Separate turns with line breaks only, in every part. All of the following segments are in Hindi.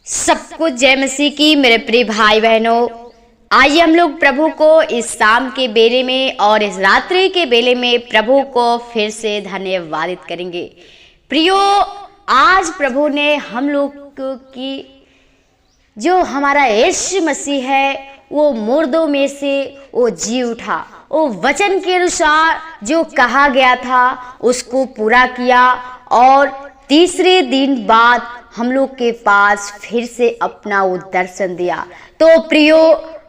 सबको जय मसीह की मेरे प्रिय भाई बहनों। आइए हम लोग प्रभु को इस शाम के बेले में और इस रात्रि के बेले में प्रभु को फिर से धन्यवादित करेंगे। प्रियो, आज प्रभु ने हम लोग की जो हमारा यीशु मसीह है वो मुर्दों में से वो जी उठा, वो वचन के अनुसार जो कहा गया था उसको पूरा किया और तीसरे दिन बाद हम लोग के पास फिर से अपना वो दर्शन दिया। तो प्रियो,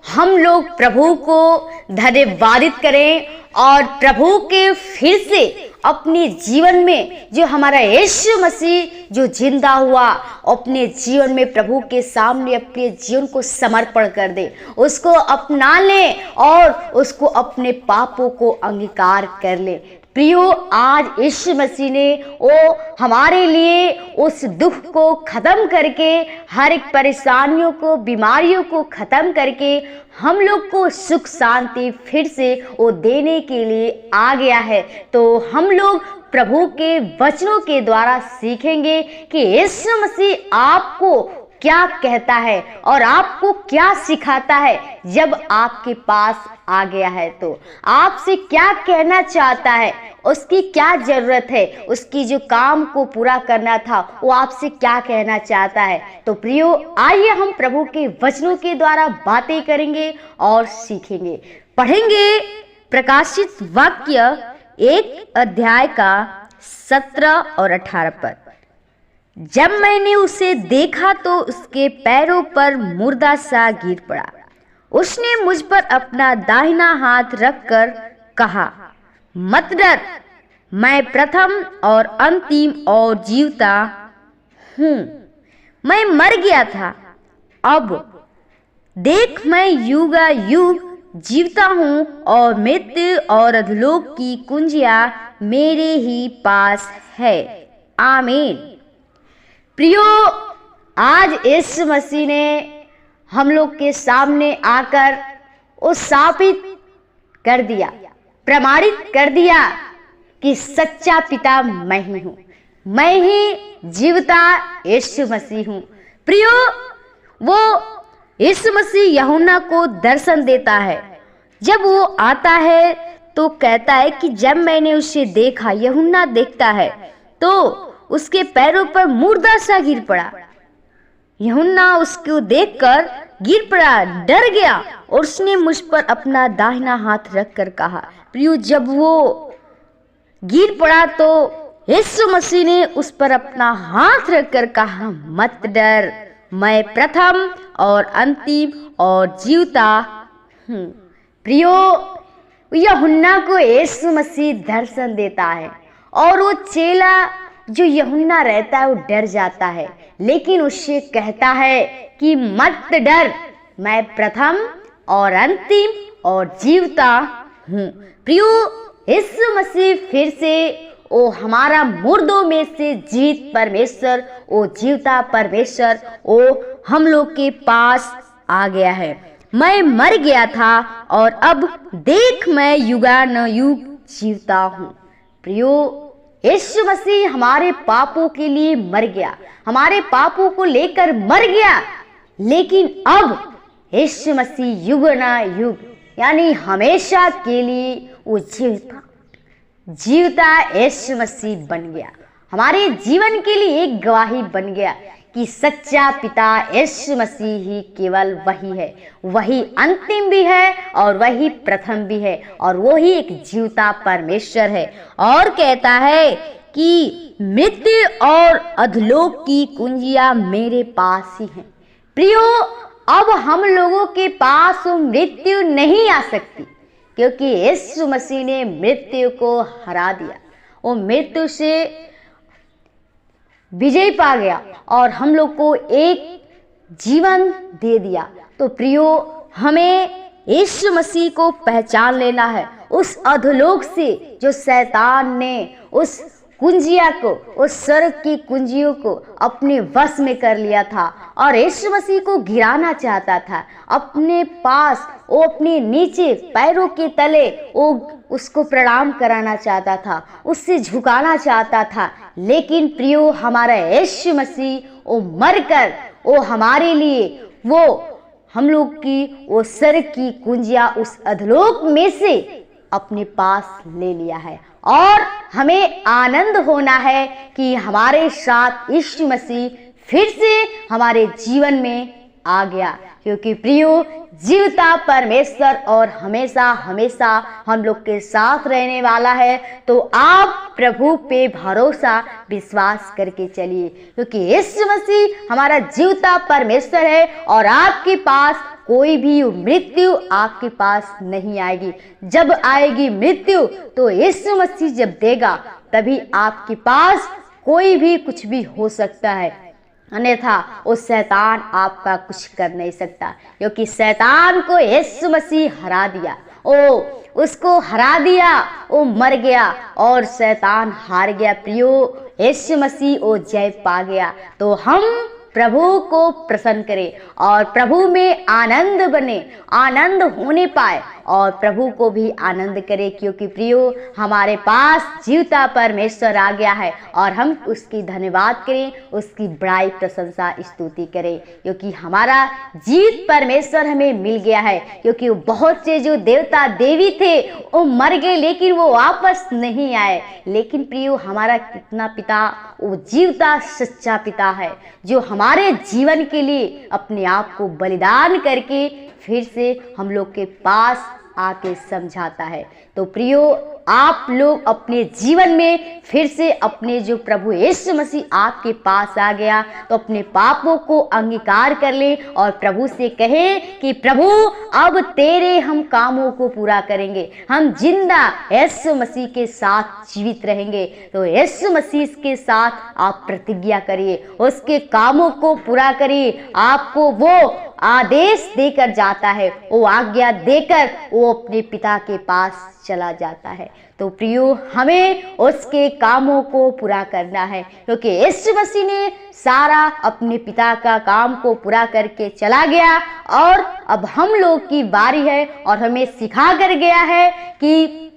हम लोग प्रभु को धन्यवादित करें और प्रभु के फिर से अपने जीवन में जो हमारा यीशु मसीह जो जिंदा हुआ, अपने जीवन में प्रभु के सामने अपने जीवन को समर्पण कर दे, उसको अपना ले और उसको अपने पापों को अंगीकार कर ले। प्रियो, आज यीशु मसीह ने वो हमारे लिए उस दुख को खत्म करके, हर एक परेशानियों को, बीमारियों को खत्म करके हम लोग को सुख शांति फिर से वो देने के लिए आ गया है। तो हम लोग प्रभु के वचनों के द्वारा सीखेंगे कि यीशु मसीह आपको क्या कहता है और आपको क्या सिखाता है जब आपके पास आ गया है। तो आपसे क्या कहना चाहता है, उसकी क्या जरूरत है, उसकी जो काम को पूरा करना था वो आपसे क्या कहना चाहता है। तो प्रियो, आइए हम प्रभु के वचनों के द्वारा बातें करेंगे और सीखेंगे। पढ़ेंगे प्रकाशित वाक्य 1 अध्याय का 17 और 18 पद। जब मैंने उसे देखा तो उसके पैरों पर मुर्दा सा गिर पड़ा। उसने मुझ पर अपना दाहिना हाथ रखकर कहा, मत डर, मैं प्रथम और अंतिम और जीवता हूँ। मैं मर गया था, अब देख मैं युगायुग जीवता हूँ और मृत्यु और अधोलोक की कुंजियां मेरे ही पास है। आमीन। प्रियो, आज यीशु मसीह ने हम लोग के सामने आकर वो साबित कर दिया, प्रमाणित कर दिया कि सच्चा पिता मैं ही हूँ, मैं ही जीवता यीशु मसीह हूँ। प्रियो, वो यीशु मसीह यूहन्ना को दर्शन देता है। जब वो आता है तो कहता है कि जब मैंने उसे देखा, यूहन्ना देखता है तो उसके पैरों पर मुर्दा सा गिर पड़ा। यूहन्ना उसको देखकर गिर पड़ा, डर गया और उसने मुझ पर अपना दाहिना हाथ रखकर कहा। प्रियो, जब वो गिर पड़ा तो यीशु मसीह ने उस पर अपना हाथ रखकर कहा, मत डर, मैं प्रथम और अंतिम और जीवता हूँ। प्रियो, यूहन्ना को यीशु मसीह दर्शन देता है और वो चेला जो यूहन्ना रहता है वो डर जाता है, लेकिन उससे कहता है कि मत डर, मैं प्रथम और अंतिम और जीवता हूँ। प्रियो, यीशु मसीह फिर से वो हमारा मुर्दों में से जीवित परमेश्वर, वो जीवता परमेश्वर, वो हम लोग के पास आ गया है। मैं मर गया था और अब देख मैं युगानुयुग जीवता हूँ। प्रियो, यीशु मसीह हमारे पापों के लिए मर गया, हमारे पापों को लेकर मर गया, लेकिन अब यीशु मसीह युगानुयुग यानी हमेशा के लिए वो जीवता यीशु मसीह बन गया, हमारे जीवन के लिए एक गवाही बन गया कि सच्चा पिता यीशु मसीह ही केवल वही है, वही अंतिम भी है और वही प्रथम भी है और वही एक जीवता परमेश्वर है। और कहता है कि मृत्यु और अधोलोक की कुंजियां मेरे पास ही हैं। प्रियो, अब हम लोगों के पास वो मृत्यु नहीं आ सकती, क्योंकि यीशु मसीह ने मृत्यु को हरा दिया, वो मृत्यु से विजय पा गया और हम लोग को एक जीवन दे दिया। तो प्रियो, हमें यीशु मसीह को पहचान लेना है, उस अधोलोक से जो शैतान ने उस कुंजिया को, उस स्वर्ग की कुंजियों को अपने वश में कर लिया था और यीशु मसीह को गिराना चाहता था अपने पास, वो अपने नीचे पैरों के तले वो उसको प्रणाम कराना चाहता था, उससे झुकाना चाहता था। लेकिन प्रियो, हमारा यीशु मसीह वो मरकर वो हमारे लिए वो हम लोग की वो सर की कुंजिया उस अधलोक में से अपने पास ले लिया है। और हमें आनंद होना है कि हमारे साथ यीशु मसीह फिर से हमारे जीवन में आ गया, क्योंकि प्रियो जीवता परमेश्वर और हमेशा हमेशा हम लोग के साथ रहने वाला है। तो आप प्रभु पे भरोसा विश्वास करके चलिए, क्योंकि यीशु मसीह हमारा जीवता परमेश्वर है और आपके पास कोई भी मृत्यु आपके पास नहीं आएगी। जब आएगी मृत्यु तो यीशु मसीह जब देगा तभी आपके पास कोई भी कुछ भी हो सकता है, अन्यथा वो शैतान आपका कुछ कर नहीं सकता, क्योंकि शैतान को यीशु मसीह हरा दिया। उसको हरा दिया, वो मर गया और शैतान हार गया। प्रियो यीशु मसीह वो जय पा गया। तो हम प्रभु को प्रसन्न करें और प्रभु में आनंद बने, आनंद होने पाए और प्रभु को भी आनंद करें, क्योंकि प्रियो हमारे पास जीवता परमेश्वर आ गया है और हम उसकी धन्यवाद करें, उसकी बड़ाई प्रशंसा स्तुति करें, क्योंकि हमारा जीवित परमेश्वर हमें मिल गया है। क्योंकि वो बहुत से जो देवता देवी थे वो मर गए लेकिन वो वापस नहीं आए, लेकिन प्रियो हमारा कितना पिता वो जीवता सच्चा पिता है, जो हमारे जीवन के लिए अपने आप को बलिदान करके फिर से हम लोग के पास आके समझाता है। तो प्रियो आप लोग अपने जीवन में फिर से अपने जो प्रभु यीशु मसीह आपके पास आ गया तो अपने पापों को अंगीकार कर ले और प्रभु से कहे कि प्रभु अब तेरे हम कामों को पूरा करेंगे, हम जिंदा यीशु मसीह के साथ जीवित रहेंगे। तो यीशु मसीह के साथ आप प्रतिज्ञा करिए, उसके कामों को पूरा करिए। आपको वो आदेश देकर जाता है, वो आज्ञा देकर वो अपने पिता के पास चला जाता है। तो प्रियो हमें उसके कामों को पूरा करना है, क्योंकि यीशु मसीह ने सारा अपने पिता का काम को पूरा करके चला गया और अब हम लोग की बारी है और हमें सिखा कर गया है कि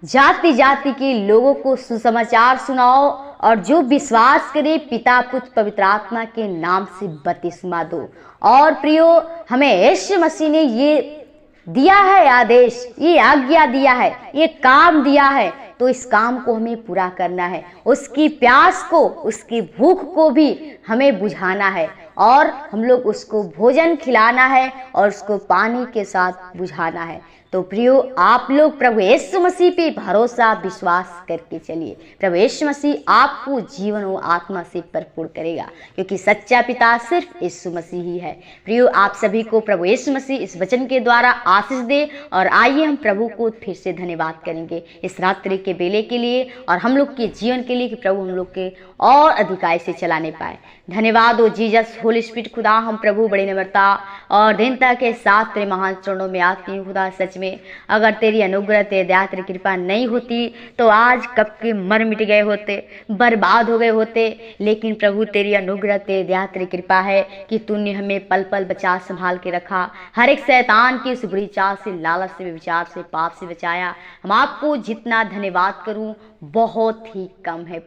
जाति जाति के लोगों को सुसमाचार सुनाओ और जो विश्वास करे पिता पुत्र पवित्र आत्मा के नाम से बपतिस्मा दो। और प्रियो हमें यीशु मसीह ने ये दिया है आदेश, ये आज्ञा दिया है, ये काम दिया है, तो इस काम को हमें पूरा करना है। उसकी प्यास को, उसकी भूख को भी हमें बुझाना है और हम लोग उसको भोजन खिलाना है और उसको पानी के साथ बुझाना है। तो प्रियो आप लोग प्रभु यीशु मसीह पे भरोसा विश्वास करके चलिए। प्रभु यीशु मसीह आपको जीवन और आत्मा से भरपूर करेगा, क्योंकि सच्चा पिता सिर्फ यीशु मसीह ही है। प्रियो आप सभी को प्रभु यीशु मसीह इस वचन के द्वारा आशीष दे और आइए हम प्रभु को फिर से धन्यवाद करेंगे इस रात्रि के बेले के लिए और हम लोग के जीवन के लिए कि प्रभु हम लोग के और अधिकाई से चलाने पाए। धन्यवाद हो जीसस होली स्पिरिट। खुदा हम प्रभु बड़ी नम्रता और दीनता के साथ तेरे महान चरणों में आती हूँ। खुदा सच में अगर तेरी अनुग्रह तेरी दया तेरी कृपा नहीं होती तो आज कब के मर मिट गए होते, बर्बाद हो गए होते। लेकिन प्रभु तेरी अनुग्रह तेरी दया तेरी कृपा है कि तूने हमें पल पल बचा संभाल के रखा, हर एक शैतान की उस बुरी चाल से, लालच से, विचार से, पाप से बचाया। हम आपको जितना धन्यवाद करूं बहुत ही कम है।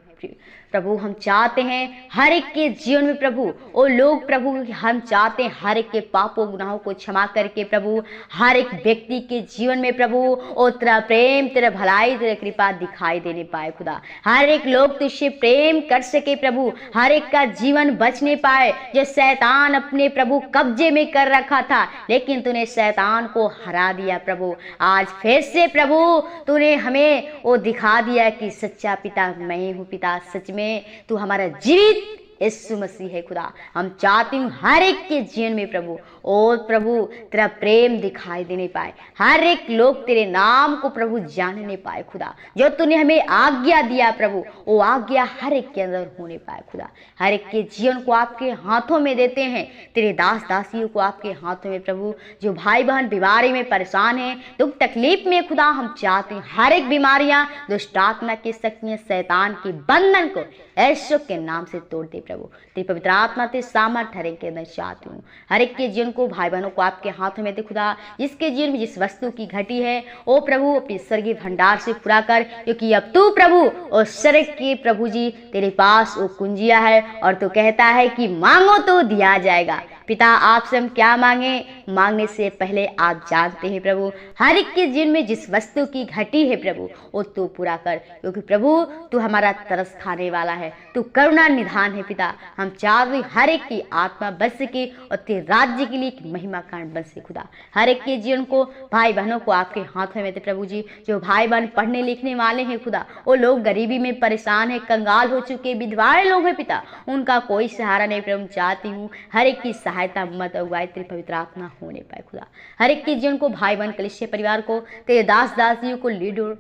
प्रभु हम चाहते हैं हर एक के जीवन में प्रभु वो लोग प्रभु हम चाहते हैं हर एक के पापों गुनाहों को क्षमा करके प्रभु हर एक व्यक्ति के जीवन में प्रभु वो तेरा प्रेम तेरा भलाई तेरा कृपा दिखाई देने पाए। खुदा हर एक लोग तुझसे प्रेम कर सके प्रभु, हर एक का जीवन बचने पाए। जो शैतान अपने प्रभु कब्जे में कर रखा था लेकिन तूने शैतान को हरा दिया प्रभु। आज फिर से प्रभु तूने हमें वो दिखा दिया कि सच्चा पिता मैं हूँ। पिता सच में तू हमारा जीवित यीशु मसीह है। खुदा हम चाहते हैं हर एक के जीवन में प्रभु और प्रभु तेरा प्रेम दिखाई देने पाए, हर एक लोग तेरे नाम को प्रभु जानने पाए। खुदा जो तूने हमें आज्ञा दिया प्रभु वो आज्ञा हर एक के अंदर होने पाए। खुदा हर एक के जीवन को आपके हाथों में देते हैं, तेरे दास दासियों को आपके हाथों में प्रभु। जो भाई बहन बीमारी में परेशान हैं, दुख तकलीफ में खुदा हम चाहते हैं हर एक बीमारियां दुष्ट आत्मा की शक्तियां शैतान के बंधन को यीशु के नाम से तोड़ दे प्रभु। तेरी पवित्र आत्मा ते सामर्थ हर एक के अंदर चाहती हूँ। हर एक के जीवन को, भाई बहनों को आपके हाथों में दे खुदा। जिसके जीवन में जिस वस्तु की घटी है ओ प्रभु अपने स्वर्गीय भंडार से पूरा कर, क्योंकि अब तू प्रभु और स्वर्ग के प्रभु जी तेरे पास वो कुंजिया है और तू कहता है कि मांगो तो दिया जाएगा। पिता आपसे हम क्या मांगे, मांगने से पहले आप जानते हैं प्रभु। हर एक के जीवन में जिस वस्तु की घटी है प्रभु वो तू पूरा कर, क्योंकि प्रभु तू हमारा तरस खाने वाला है, तू करुणा निधान है पिता। हम चाहते हर एक की आत्मा बच सके और तेरे राज्य के लिए एक महिमा कारण बन सके खुदा। हर एक के जीवन को, भाई बहनों को आपके हाथों में थे प्रभु जी। जो भाई बहन पढ़ने लिखने वाले हैं खुदा, वो लोग गरीबी में परेशान है, कंगाल हो चुके, विधवाएं लोग हैं पिता, उनका कोई सहारा नहीं प्रभु। चाहती हूँ हर एक की सहायता मत अगुवाई तेरी पवित्र आत्मा होने पाए खुदा। हर एक के जीवन को, भाई बहन कलीसिया परिवार को, तेरे दास दासियों को, लीडर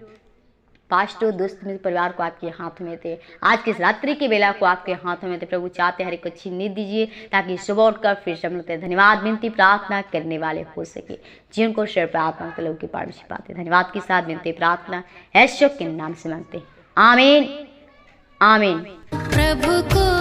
पास्टर दोस्त मित्र परिवार को आपके हाथों में थे। आज की इस रात्रि की बेला को आपके हाथों में थे प्रभु। चाहते हर एक को अच्छी नींद दीजिए ताकि सुबह उठकर फिर से हम लोग धन्यवाद विनती प्रार्थना करने वाले हो सके। जीवन को शेर प्रार्थना के लोग की पाठ पाते धन्यवाद के साथ विनती प्रार्थना यीशु के नाम से मांगते हैं, आमीन आमीन।
प्रभु को